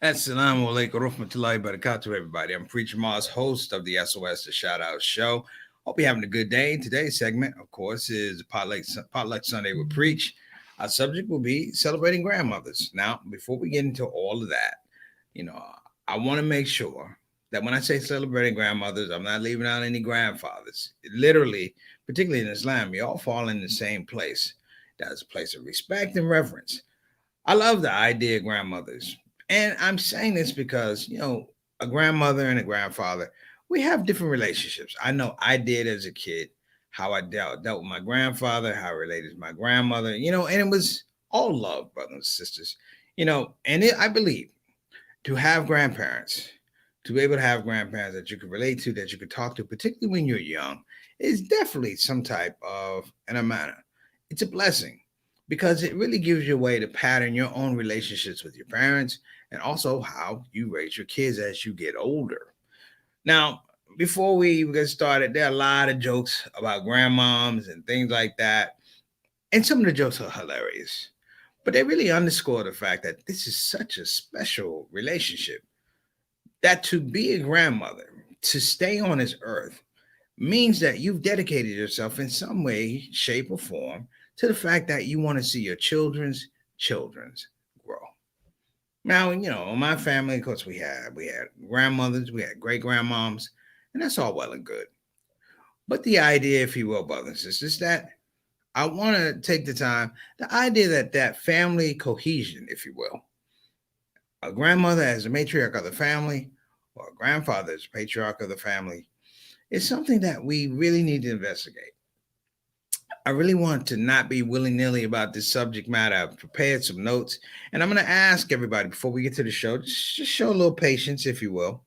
Assalamu alaikum rahmatullahi barakatuh, everybody. I'm Preacher Mars, host of the SOS the Shout Out Show. Hope you're having a good day. Today's segment, of course, is Potluck Sunday with Preach. Our subject will be celebrating grandmothers. Now, before we get into all of that, you know, I want to make sure that when I say celebrating grandmothers, I'm not leaving out any grandfathers. Literally, particularly in Islam, we all fall in the same place. That's a place of respect and reverence. I love the idea of grandmothers. And I'm saying this because, a grandmother and a grandfather, we have different relationships. I know I did as a kid, how I dealt with my grandfather, how I related to my grandmother, and it was all love, brothers and sisters. I believe to have grandparents, to be able to have grandparents that you can relate to, that you can talk to, particularly when you're young, is definitely some type of an amount. It's a blessing because it really gives you a way to pattern your own relationships with your parents and also how you raise your kids as you get older. Now, before we get started, there are a lot of jokes about grandmoms and things like that. And some of the jokes are hilarious, but they really underscore the fact that this is such a special relationship that to be a grandmother, to stay on this earth, means that you've dedicated yourself in some way, shape, or form to the fact that you want to see your children's grow. Now, in my family, of course, we had grandmothers, we had great grandmoms, and that's all well and good. But the idea, if you will, brothers and sisters, that I want to take the idea that family cohesion, if you will, a grandmother as a matriarch of the family, or a grandfather as a patriarch of the family, is something that we really need to investigate. I really want to not be willy nilly about this subject matter. I've prepared some notes, and I'm going to ask everybody before we get to the show, just show a little patience, if you will.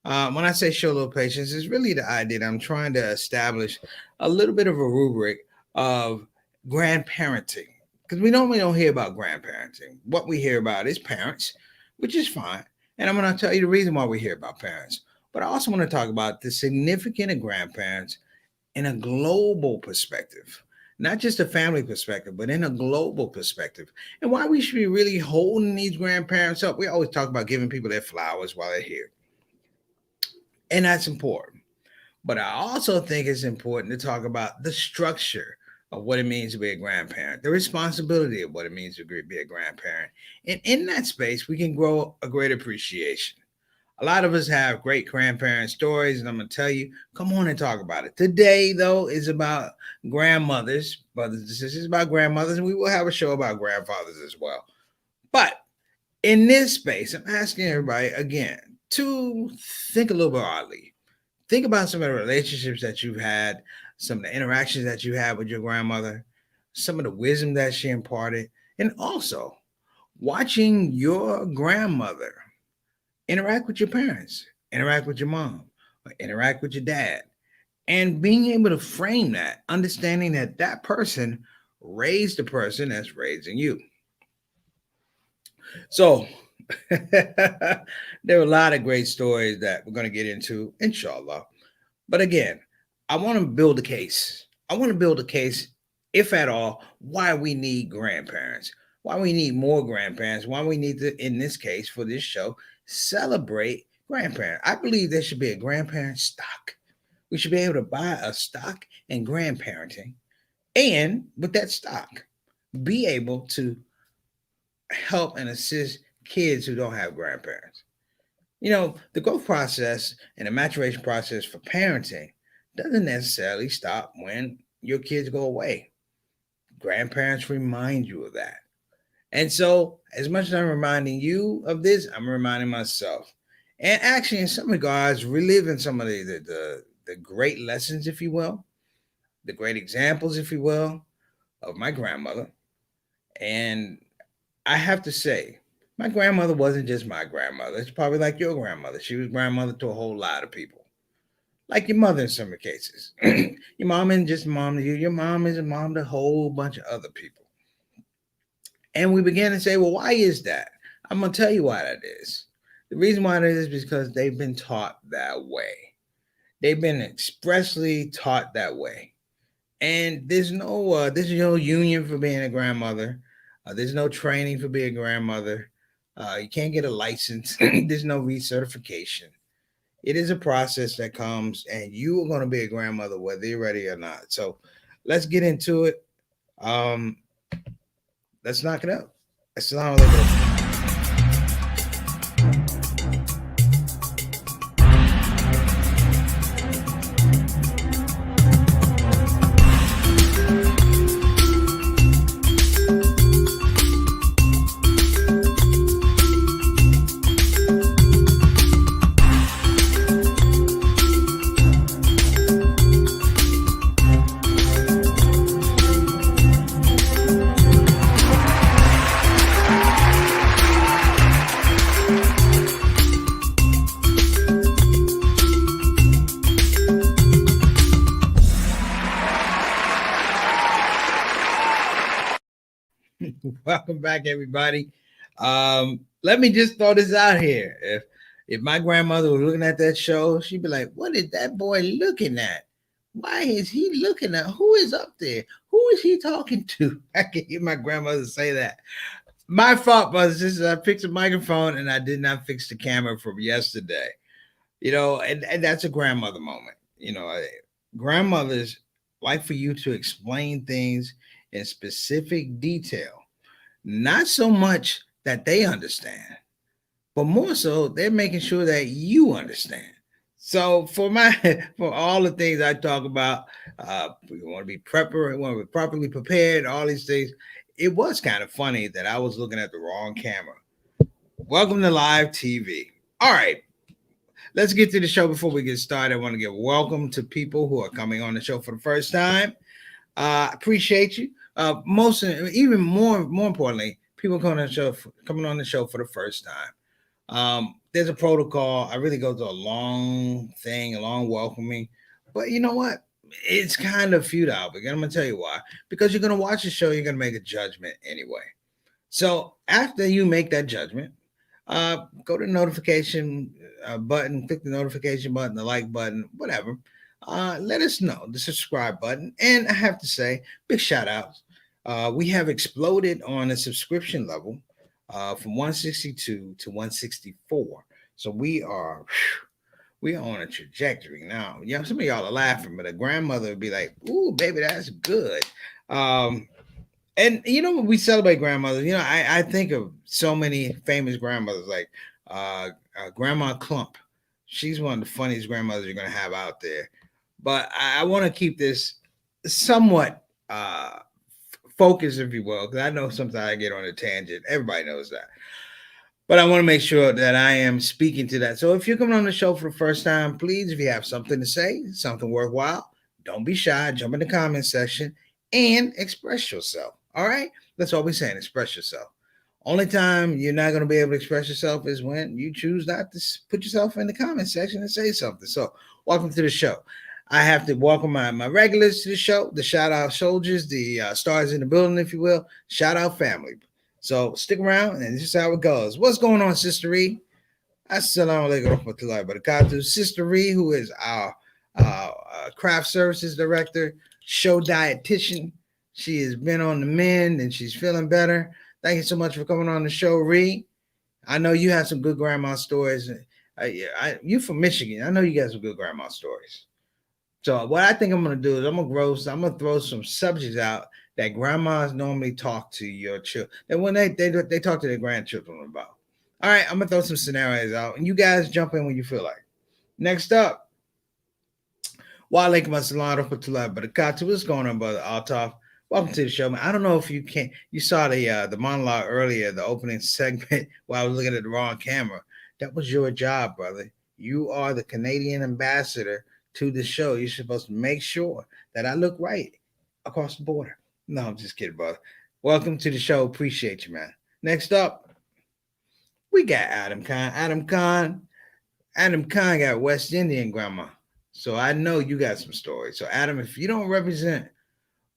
When I say show a little patience, it's really the idea that I'm trying to establish a little bit of a rubric of grandparenting. Because we normally don't hear about grandparenting. What we hear about is parents, which is fine. And I'm going to tell you the reason why we hear about parents. But I also want to talk about the significance of grandparents in a global perspective, not just a family perspective, but in a global perspective, and why we should be really holding these grandparents up. We always talk about giving people their flowers while they're here, and that's important. But I also think it's important to talk about the structure of what it means to be a grandparent, the responsibility of what it means to be a grandparent. And in that space, we can grow a great appreciation. A lot of us have great grandparent stories, and I'm going to tell you, come on and talk about it. Today, though, is about grandmothers, brothers and sisters, it's about grandmothers, and we will have a show about grandfathers as well. But in this space, I'm asking everybody again to think a little bit oddly. Think about some of the relationships that you've had, some of the interactions that you had with your grandmother, some of the wisdom that she imparted, and also watching your grandmother interact with your parents, interact with your mom, or interact with your dad, and being able to frame that, understanding that that person raised the person that's raising you. So, there are a lot of great stories that we're going to get into, inshallah. But again, I want to build a case. I want to build a case, if at all, why we need grandparents, why we need more grandparents, why we need to, in this case, for this show, celebrate grandparents. I believe there should be a grandparent stock. We should be able to buy a stock in grandparenting, and with that stock, be able to help and assist kids who don't have grandparents. The growth process and the maturation process for parenting doesn't necessarily stop when your kids go away. Grandparents remind you of that. And so, as much as I'm reminding you of this, I'm reminding myself. And actually, in some regards, reliving some of the great lessons, if you will, the great examples, if you will, of my grandmother. And I have to say, my grandmother wasn't just my grandmother. It's probably like your grandmother. She was grandmother to a whole lot of people. Like your mother in some cases. Your mom isn't just mom to you. Your mom is a mom to a whole bunch of other people. And we began to say, well, why is that? I'm going to tell you why that is. The reason why that is because they've been taught that way. They've been expressly taught that way. And there's no union for being a grandmother. There's no training for being a grandmother. You can't get a license. There's no recertification. It is a process that comes, and you are going to be a grandmother whether you're ready or not. So let's get into it. Um, let's knock it out. Assalamu alaikum. Welcome back, everybody. Let me just throw this out here. If my grandmother was looking at that show, she'd be like, "What is that boy looking at? Why is he looking at? Who is up there? Who is he talking to?" I can hear my grandmother say that. My fault was just I fixed the microphone and I did not fix the camera from yesterday. And that's a grandmother moment. Grandmothers like for you to explain things in specific detail, not so much that they understand, but more so they're making sure that you understand. So for my for all the things I talk about, we want to be prepper, we want to be properly prepared, all these things. It was kind of funny that I was looking at the wrong camera. Welcome to live TV. All right, let's get to the show. Before we get started, I want to give welcome to people who are coming on the show for the first time. Appreciate you. Even more importantly, people coming on the show for the first time. There's a protocol. I really go through a long thing, a long welcoming, but you know what? It's kind of futile. But I'm gonna tell you why. Because you're gonna watch the show, you're gonna make a judgment anyway. So after you make that judgment, go to the notification button, click the notification button, the like button, whatever. Let us know the subscribe button. And I have to say, big shout outs. We have exploded on a subscription level from 162 to 164. So we are on a trajectory now. Some of y'all are laughing, but a grandmother would be like, "Ooh, baby, that's good." Um, and when we celebrate grandmothers, I think of so many famous grandmothers like Grandma Clump. She's one of the funniest grandmothers you're gonna have out there. But I want to keep this somewhat focused, if you will, because I know sometimes I get on a tangent. Everybody knows that. But I want to make sure that I am speaking to that. So if you're coming on the show for the first time, please, if you have something to say, something worthwhile, don't be shy. Jump in the comment section and express yourself. All right? That's all we're saying. Express yourself. Only time you're not going to be able to express yourself is when you choose not to put yourself in the comment section and say something. So welcome to the show. I have to welcome my regulars to the show, the shout out soldiers, the stars in the building, if you will. Shout out family. So stick around and this is how it goes. What's going on, Sister E? Assalamu alaikum warahmatullahi wabarakatuh. Sister E, who is our craft services director, show dietitian. She has been on the mend and she's feeling better. Thank you so much for coming on the show, Ree. I know you have some good grandma stories. You from Michigan. I know you got some good grandma stories. So what I think I'm gonna do is I'm gonna throw some subjects out that grandmas normally talk to your children. And when they talk to their grandchildren about. All right, I'm gonna throw some scenarios out, and you guys jump in when you feel like. Next up, wa alaikum assalam wa rahmatullahi wa barakatuh. What's going on, brother Altaf? Welcome to the show, man. I don't know if you saw the monologue earlier, the opening segment while I was looking at the wrong camera. That was your job, brother. You are the Canadian ambassador to the show. You're supposed to make sure that I look right across the border. No, I'm just kidding, brother. Welcome to the show. Appreciate you, man. Next up, we got Adam Khan. Adam Khan got West Indian grandma. So I know you got some stories. So Adam, if you don't represent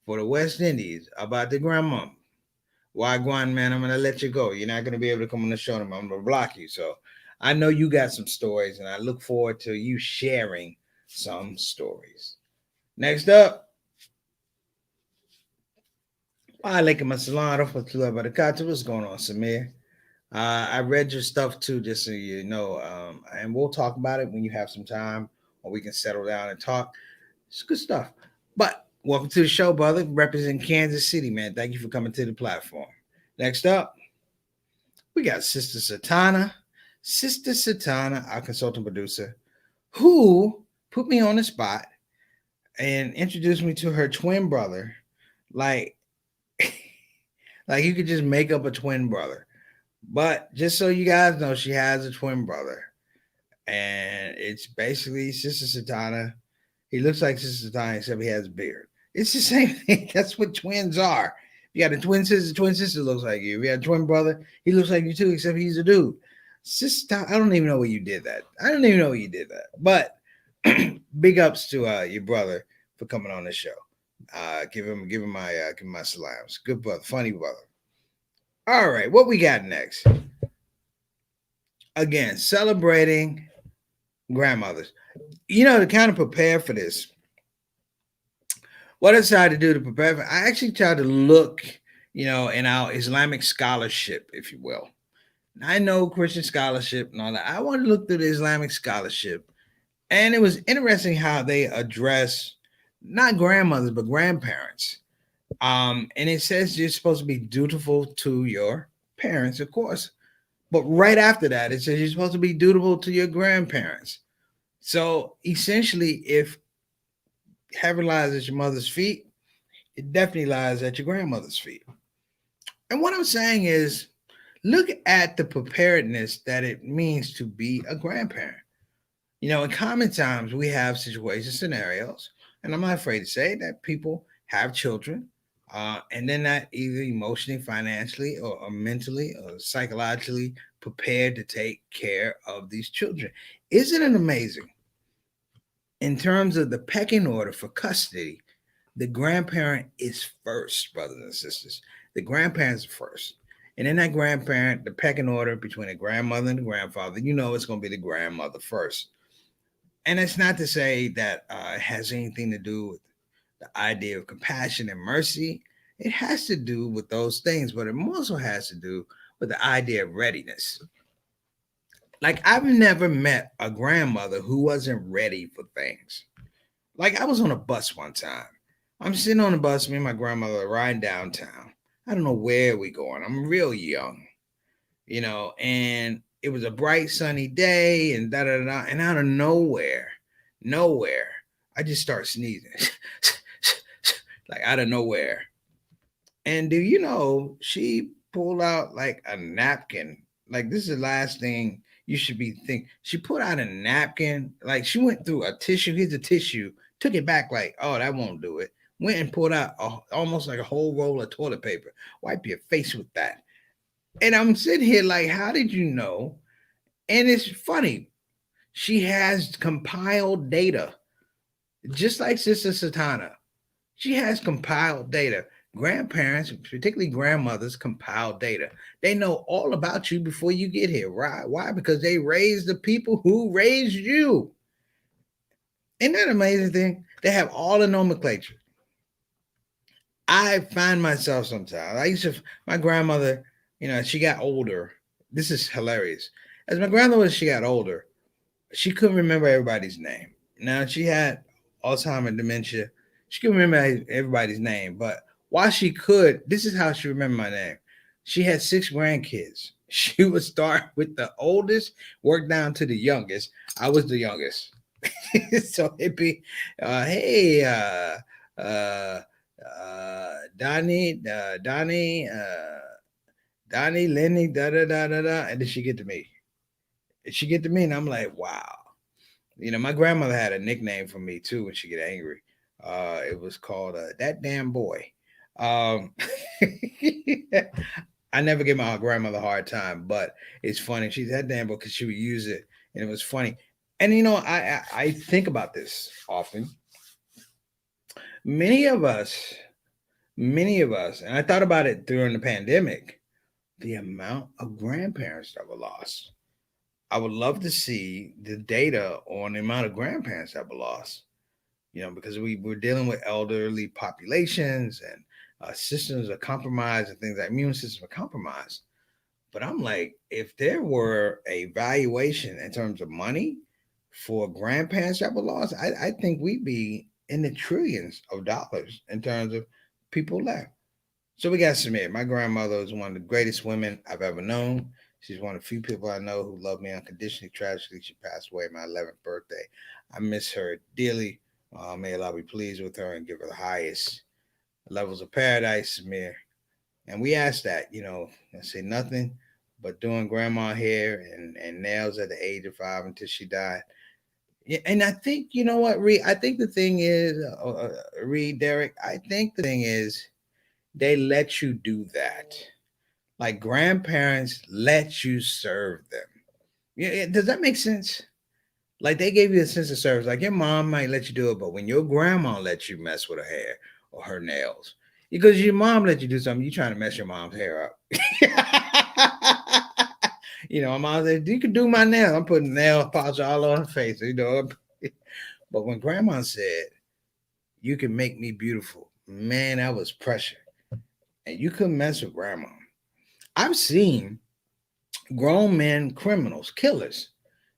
for the West Indies about the grandma, Wagwan, man, I'm gonna let you go. You're not gonna be able to come on the show. I'm gonna block you. So I know you got some stories, and I look forward to you sharing some stories. Next up, alaikum assalam wa rahmatullahi wa barakatuh. What's going on, Samir? I read your stuff too, just so you know. And we'll talk about it when you have some time, or we can settle down and talk. It's good stuff. But welcome to the show, brother. Representing Kansas City, man. Thank you for coming to the platform. Next up, we got Sister Satana. Sister Satana, our consultant producer, who put me on the spot and introduced me to her twin brother. Like, like you could just make up a twin brother. But just so you guys know, she has a twin brother. And it's basically Sister Satana. He looks like Sister Satana, except he has a beard. It's the same thing. That's what twins are. You got a twin sister looks like you. We got a twin brother, he looks like you too, except he's a dude. Sister, I don't even know where you did that. I don't even know where you did that. But big ups to your brother for coming on the show. Give him my salams. Good brother, funny brother. All right, what we got next? Again, celebrating grandmothers. You know, to kind of prepare for this, what I decided to do to prepare for, I actually tried to look, in our Islamic scholarship, if you will. I know Christian scholarship and all that. I wanted to look through the Islamic scholarship, and it was interesting how they address not grandmothers but grandparents. And it says you're supposed to be dutiful to your parents, of course, but right after that, it says you're supposed to be dutiful to your grandparents. So essentially, if heaven lies at your mother's feet, it definitely lies at your grandmother's feet. And what I'm saying is, look at the preparedness that it means to be a grandparent. In common times, we have situations, scenarios, and I'm not afraid to say that people have children, and they're not either emotionally, financially, or mentally, or psychologically prepared to take care of these children. Isn't it amazing? In terms of the pecking order for custody, the grandparent is first, brothers and sisters. The grandparents are first. And in that grandparent, the pecking order between the grandmother and the grandfather, it's going to be the grandmother first. And it's not to say that it has anything to do with the idea of compassion and mercy. It has to do with those things, but it also has to do with the idea of readiness. Like, I've never met a grandmother who wasn't ready for things. Like, I was on a bus one time. I'm sitting on the bus, me and my grandmother are riding downtown. I don't know where we going. I'm real young, and it was a bright sunny day and da da da. And out of nowhere, I just start sneezing. Like out of nowhere. And do you know she pulled out like a napkin? Like, this is the last thing you should be thinking. She put out a napkin, like she went through a tissue. Here's a tissue, took it back, like, oh, that won't do it. Went and pulled out almost like a whole roll of toilet paper. Wipe your face with that. And I'm sitting here like, how did you know? And it's funny. She has compiled data, just like Sister Satana. She has compiled data. Grandparents, particularly grandmothers, compile data. They know all about you before you get here. Right? Why? Because they raised the people who raised you. Isn't that an amazing thing? They have all the nomenclature. I find myself sometimes. My grandmother, she got older. This is hilarious. As my grandmother, she got older, she couldn't remember everybody's name. Now, she had Alzheimer's dementia. She couldn't remember everybody's name, but while she could, this is how she remembered my name. She had 6 grandkids. She would start with the oldest, work down to the youngest. I was the youngest. So it'd be, hey, Donnie, Lenny, da da da da da, and then she get to me. And she get to me, and I'm like, wow. My grandmother had a nickname for me too when she get angry. It was called that damn boy. Um, I never gave my grandmother a hard time, but it's funny. She's that damn boy because she would use it, and it was funny. And I think about this often. Many of us, and I thought about it during the pandemic, the amount of grandparents that were lost. I would love to see the data on the amount of grandparents that were lost, because we're dealing with elderly populations and systems are compromised and things like immune systems are compromised. But I'm like, if there were a valuation in terms of money for grandparents that were lost, I think we'd be in the trillions of dollars in terms of people left. So we got Samir. My grandmother is one of the greatest women I've ever known. She's one of the few people I know who love me unconditionally. Tragically, she passed away my 11th birthday. I miss her dearly. May Allah be pleased with her and give her the highest levels of paradise, Samir. And we asked that, I say nothing but doing grandma hair and nails at the age of 5 until she died. Yeah, and I think, you know what, Reed? I think the thing is, Reed, Derek, I think the thing is they let you do that. Like grandparents let you serve them. Yeah, does that make sense? Like they gave you a sense of service. Like your mom might let you do it, but when your grandma lets you mess with her hair or her nails, because your mom let you do something, you trying to mess your mom's hair up. My mom said, "You can do my nails." I'm putting nail polish all on her face. But when grandma said, "You can make me beautiful," man, that was pressure, and you couldn't mess with grandma. I've seen grown men, criminals, killers,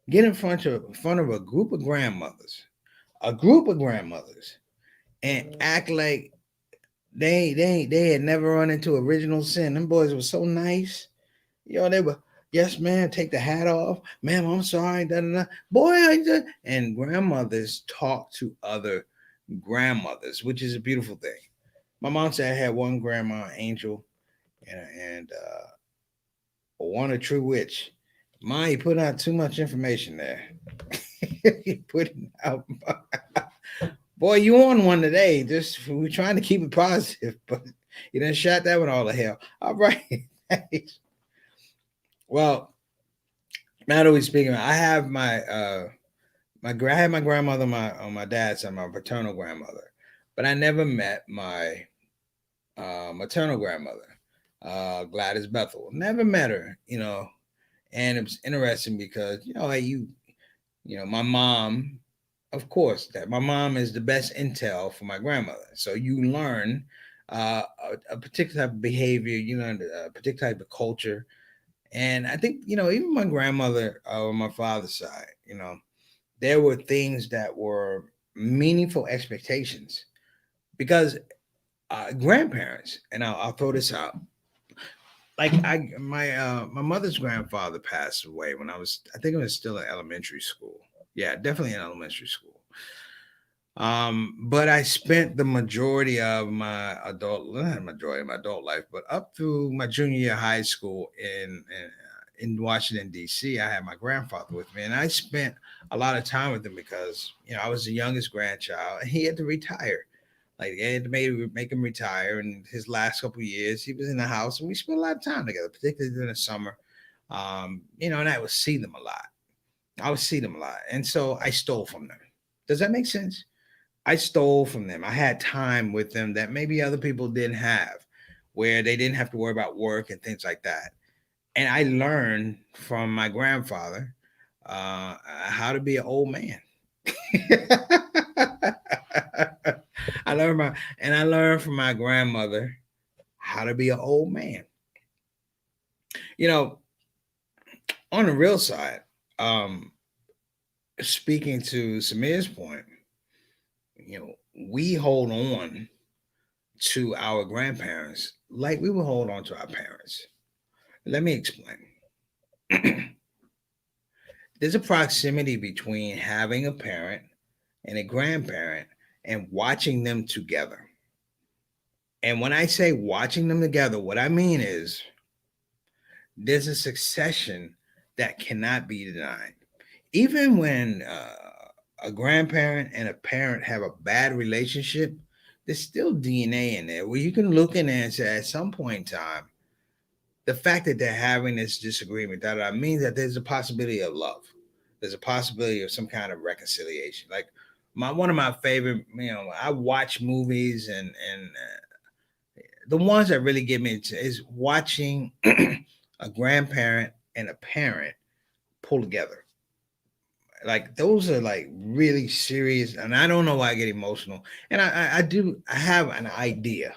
get in front of a group of grandmothers, and act like they had never run into original sin. Them boys were so nice. They were, yes, ma'am, take the hat off. Ma'am, I'm sorry. Da, da, da. Boy, and grandmothers talk to other grandmothers, which is a beautiful thing. My mom said I had one grandma, Angel, and one a true witch. Ma, you put out too much information there. You putting out, boy, you on one today. Just we're trying to keep it positive, but you done shot that one all to hell. All right. Well, now that we speaking, I have I had my grandmother on my dad's side, my paternal grandmother, but I never met my maternal grandmother, Gladys Bethel. Never met her, and it was interesting because my mom, of course, that my mom is the best intel for my grandmother. So you learn a particular type of behavior, you learn a particular type of culture. And I think, even my grandmother on my father's side, there were things that were meaningful expectations because grandparents, and I'll throw this out. Like my mother's grandfather passed away when I think I was still in elementary school. Yeah, definitely in elementary school. But I spent the majority of my not majority of my adult life, but up through my junior year of high school in Washington D.C. I had my grandfather with me, and I spent a lot of time with him because I was the youngest grandchild, and he had to retire. Like they had to make him retire, and his last couple of years he was in the house, and we spent a lot of time together, particularly during the summer. And I would see them a lot. I would see them a lot, and so I stole from them. Does that make sense? I stole from them. I had time with them that maybe other people didn't have, where they didn't have to worry about work and things like that. And I learned from my grandfather how to be an old man. I learned from my grandmother how to be an old man. You know, on the real side, um, speaking to Samir's point, we hold on to our grandparents like we would hold on to our parents. Let me explain. There's a proximity between having a parent and a grandparent and watching them together. And when I say watching them together, what I mean is there's a succession that cannot be denied. Even when a grandparent and a parent have a bad relationship, there's still DNA in there where you can look in there and say, at some point in time, the fact that they're having this disagreement that means that there's a possibility of love. There's a possibility of some kind of reconciliation. Like one of my favorite, I watch movies and the ones that really get me is watching a grandparent and a parent pull together. Like those are like really serious, and I don't know why I get emotional. And I have an idea.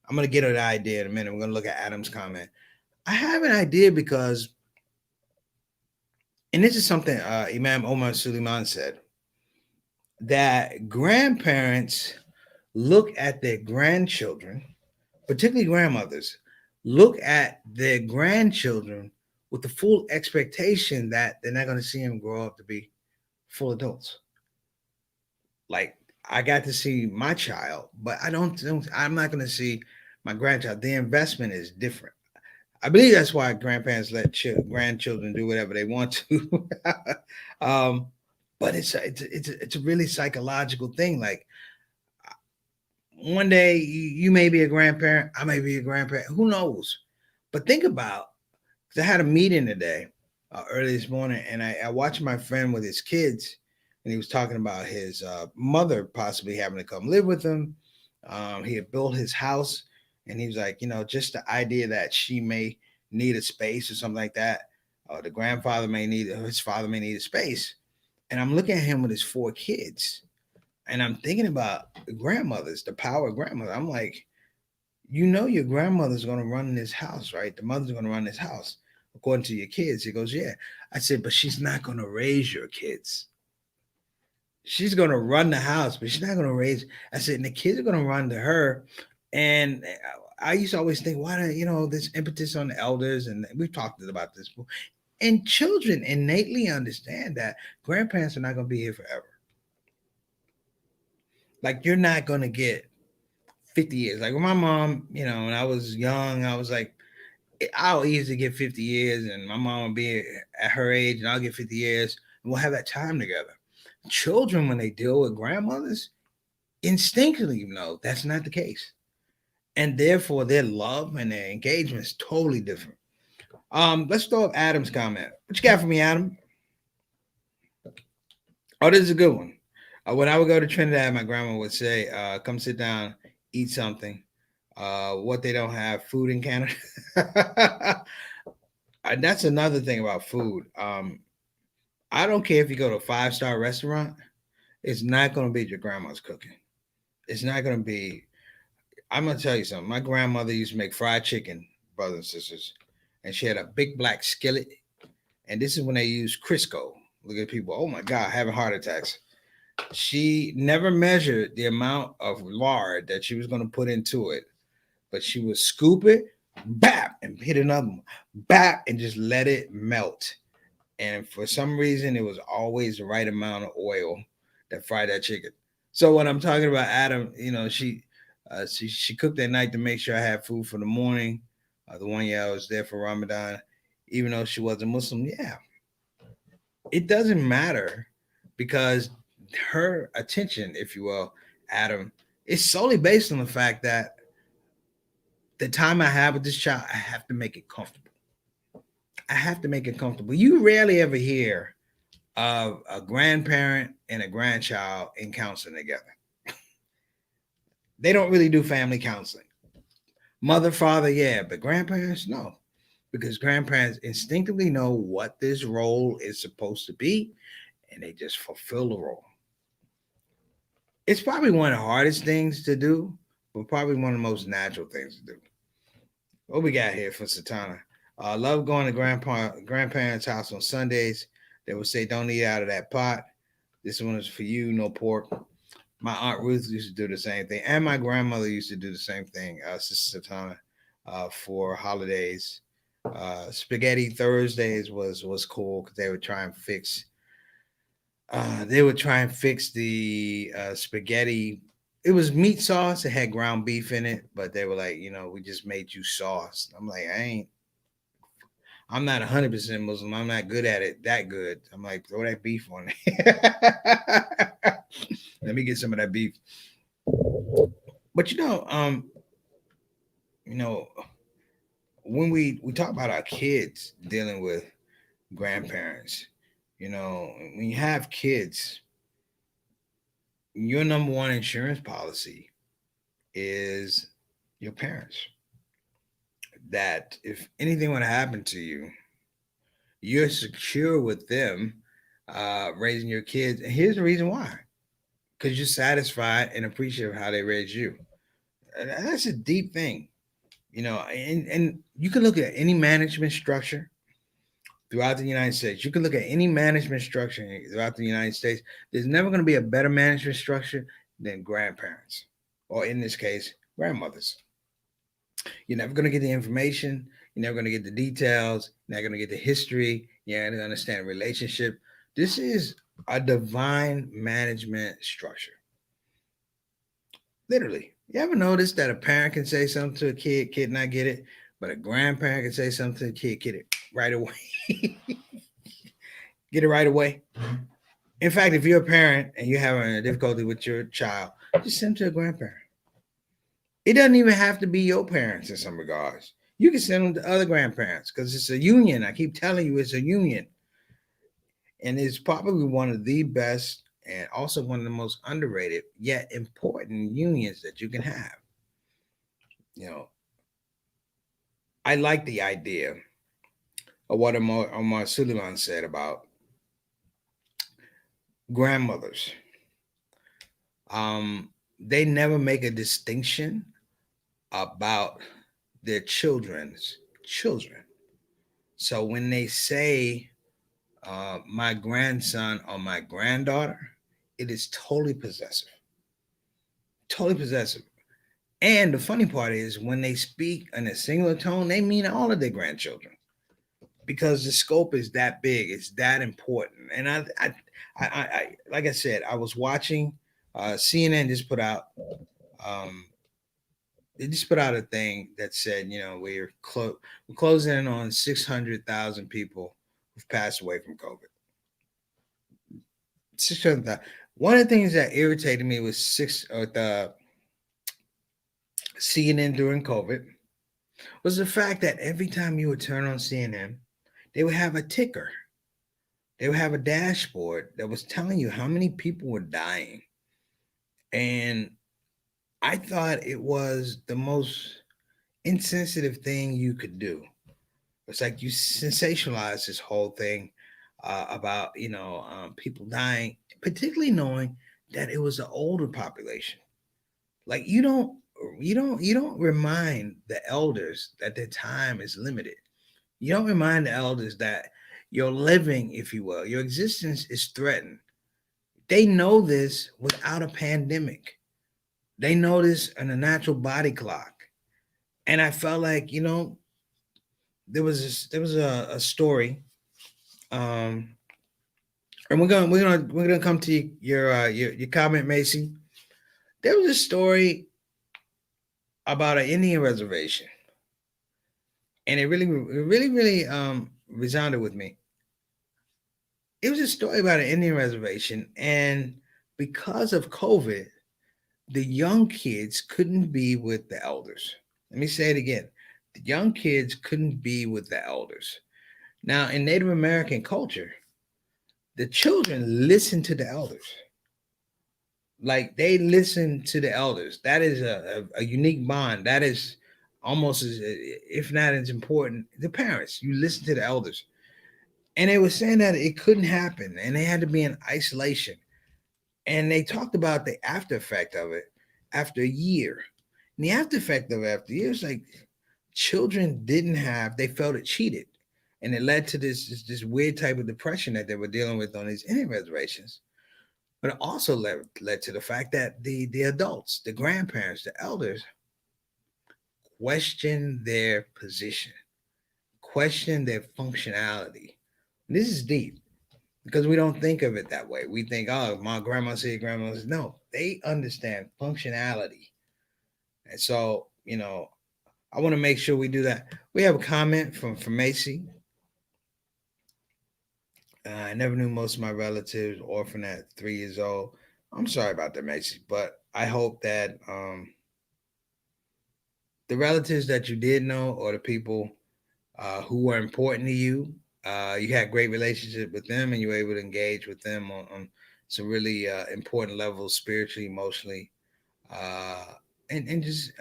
I'm gonna get an idea in a minute. We're gonna look at Adam's comment. I have an idea because, and this is something Imam Omar Suleiman said, that grandparents look at their grandchildren, particularly grandmothers, look at their grandchildren with the full expectation that they're not going to see them grow up to be full adults. Like I got to see my child, but I'm not going to see my grandchild. The investment is different. I believe that's why grandparents let grandchildren do whatever they want to. um, but it's a really psychological thing. Like one day you may be a grandparent, I may be a grandparent. Who knows? But think about, because I had a meeting today, early this morning, and I watched my friend with his kids, and he was talking about his mother possibly having to come live with him. He had built his house, and he was like, just the idea that she may need a space or something like that. The grandfather may need, his father may need a space. And I'm looking at him with his four kids, and I'm thinking about grandmothers, the power of grandmother. I'm like, your grandmother's going to run this house, right? The mother's going to run this house according to your kids. He goes, yeah. I said, but she's not going to raise your kids. She's going to run the house, but she's not going to raise. I said, and the kids are going to run to her. And I used to always think, why do this impetus on the elders? And we've talked about this before. And children innately understand that grandparents are not going to be here forever. Like you're not going to get 50 years. Like with my mom, when I was young, I was like, I'll easily get 50 years, and my mom will be at her age, and I'll get 50 years, and we'll have that time together. Children, when they deal with grandmothers, instinctively know that's not the case. And therefore, their love and their engagement is totally different. Let's throw up Adam's comment. What you got for me, Adam? Oh, this is a good one. When I would go to Trinidad, my grandma would say, come sit down, eat something. What they don't have, food in Canada. And that's another thing about food. I don't care if you go to a 5-star restaurant, it's not going to be your grandma's cooking. It's not going to be. I'm going to tell you something. My grandmother used to make fried chicken, brothers and sisters, and she had a big black skillet. And this is when they used Crisco. Look at people. Oh my God, having heart attacks. She never measured the amount of lard that she was going to put into it, but she would scoop it, bap, and hit another one, bap, and just let it melt. And for some reason, it was always the right amount of oil that fried that chicken. So when I'm talking about Adam, she cooked that night to make sure I had food for the morning. The one year I was there for Ramadan, even though she wasn't Muslim, yeah, it doesn't matter because her attention, if you will, Adam, is solely based on the fact that the time I have with this child, I have to make it comfortable. I have to make it comfortable. You rarely ever hear of a grandparent and a grandchild in counseling together. They don't really do family counseling. Mother, father, yeah, but grandparents, no. Because grandparents instinctively know what this role is supposed to be and they just fulfill the role. It's probably one of the hardest things to do, but probably one of the most natural things to do. What we got here for Satana? Love going to grandparents' house on Sundays. They would say, "Don't eat out of that pot. This one is for you. No pork." My aunt Ruth used to do the same thing, and my grandmother used to do the same thing. Sister Satana, for holidays. Spaghetti Thursdays was cool because they would try and fix. They would try and fix the spaghetti. It was meat sauce. It had ground beef in it, but they were like, we just made you sauce. I'm like, I'm not 100% Muslim. I'm not good at it that good. I'm like, throw that beef on it. Let me get some of that beef. But you know, when we talk about our kids dealing with grandparents, when you have kids, your number one insurance policy is your parents. That if anything would happen to you, you're secure with them raising your kids. And here's the reason why: because you're satisfied and appreciative of how they raised you. And that's a deep thing. And you can look at any management structure throughout the United States. You can look at any management structure throughout the United States. There's never going to be a better management structure than grandparents, or in this case, grandmothers. You're never going to get the information. You're never going to get the details. You're not going to get the history. You're not going to understand relationship. This is a divine management structure. Literally. You ever notice that a parent can say something to a kid not get it, but a grandparent can say something to a kid, get it right away. Get it right away. In fact, if you're a parent and you're having a difficulty with your child, just send them to a grandparent. It doesn't even have to be your parents in some regards. You can send them to other grandparents because it's a union. I keep telling you, it's a union. And it's probably one of the best and also one of the most underrated yet important unions that you can have. You know, I like the idea of what Omar Suleiman said about grandmothers. They never make a distinction about their children's children. So when they say my grandson or my granddaughter, it is totally possessive. Totally possessive. And the funny part is when they speak in a singular tone, they mean all of their grandchildren because the scope is that big. It's that important. And like I said, I was watching CNN just put out um, they just put out a thing that said, we're closing in on 600,000 people who've passed away from COVID. 600,000. One of the things that irritated me was the CNN during COVID was the fact that every time you would turn on CNN, they would have a ticker. They would have a dashboard that was telling you how many people were dying. And I thought it was the most insensitive thing you could do. It's like you sensationalize this whole thing about people dying, particularly knowing that it was the older population. Like you don't remind the elders that their time is limited. You don't remind the elders that your living, if you will, your existence is threatened. They know this without a pandemic. They know this in a natural body clock. And I felt like, there was a story. Um, and we're gonna come to your comment, Macy. There was a story about an Indian reservation, and it really resounded with me. It was a story about an Indian reservation, and because of COVID, the young kids couldn't be with the elders. Let me say it again: the young kids couldn't be with the elders. Now, in Native American culture, the children listen to the elders. Like they listen to the elders. That is a unique bond. That is almost as, if not as important, the parents. You listen to the elders. And they were saying that it couldn't happen and they had to be in isolation. And they talked about the after effect of it after a year. And the after effect of it after a year is like children they felt it cheated. And it led to this weird type of depression that they were dealing with on these Indian reservations. But it also led to the fact that the adults, the grandparents, the elders question their position, question their functionality. And this is deep because we don't think of it that way. We think, oh, my grandma said, grandma said. No, they understand functionality. And so, I want to make sure we do that. We have a comment from Macy. I never knew most of my relatives, orphaned at 3 years old. I'm sorry about that, Macy, but I hope that the relatives that you did know or the people who were important to you, you had great relationship with them and you were able to engage with them on some really important levels, spiritually, emotionally, uh, and just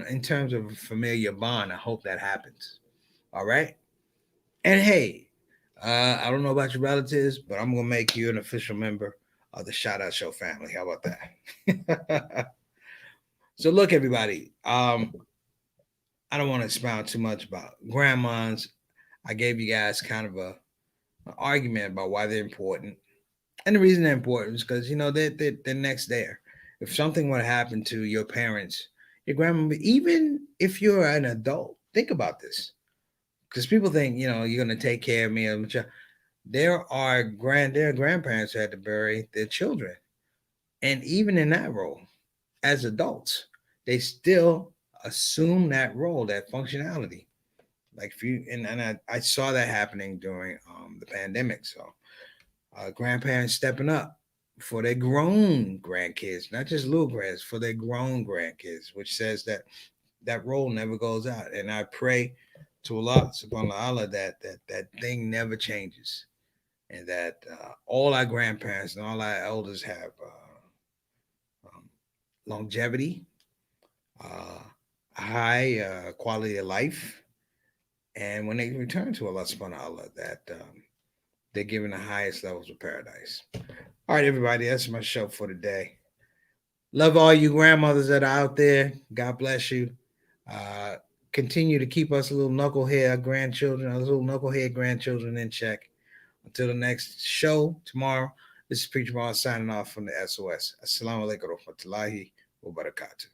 in terms of a familiar bond. I hope that happens. All right. And hey, I don't know about your relatives, but I'm gonna make you an official member of the Shout Out Show family. How about that? So look, everybody. I don't want to expound too much about grandmas. I gave you guys kind of an argument about why they're important. And the reason they're important is because, they're next there. If something would happen to your parents, your grandma, even if you're an adult, think about this. Because people think, you're going to take care of me. There are grandparents who had to bury their children. And even in that role, as adults, they still assume that role, that functionality. Like if you and I saw that happening during the pandemic. So grandparents stepping up for their grown grandkids, not just little grands, for their grown grandkids, which says that that role never goes out. And I pray to Allah subhanahu wa ta'ala that thing never changes, and that all our grandparents and all our elders have longevity, uh, high quality of life, and when they return to Allah subhanahu wa ta'ala, that they're given the highest levels of paradise. All right, everybody, that's my show for today. Love all you grandmothers that are out there. God bless you. Uh, Continue to keep us little knucklehead grandchildren, our little knucklehead grandchildren in check. Until the next show tomorrow, this is Preacher Mars signing off from the SOS. Assalamu alaikum wa rahmatullahi wa barakatuh.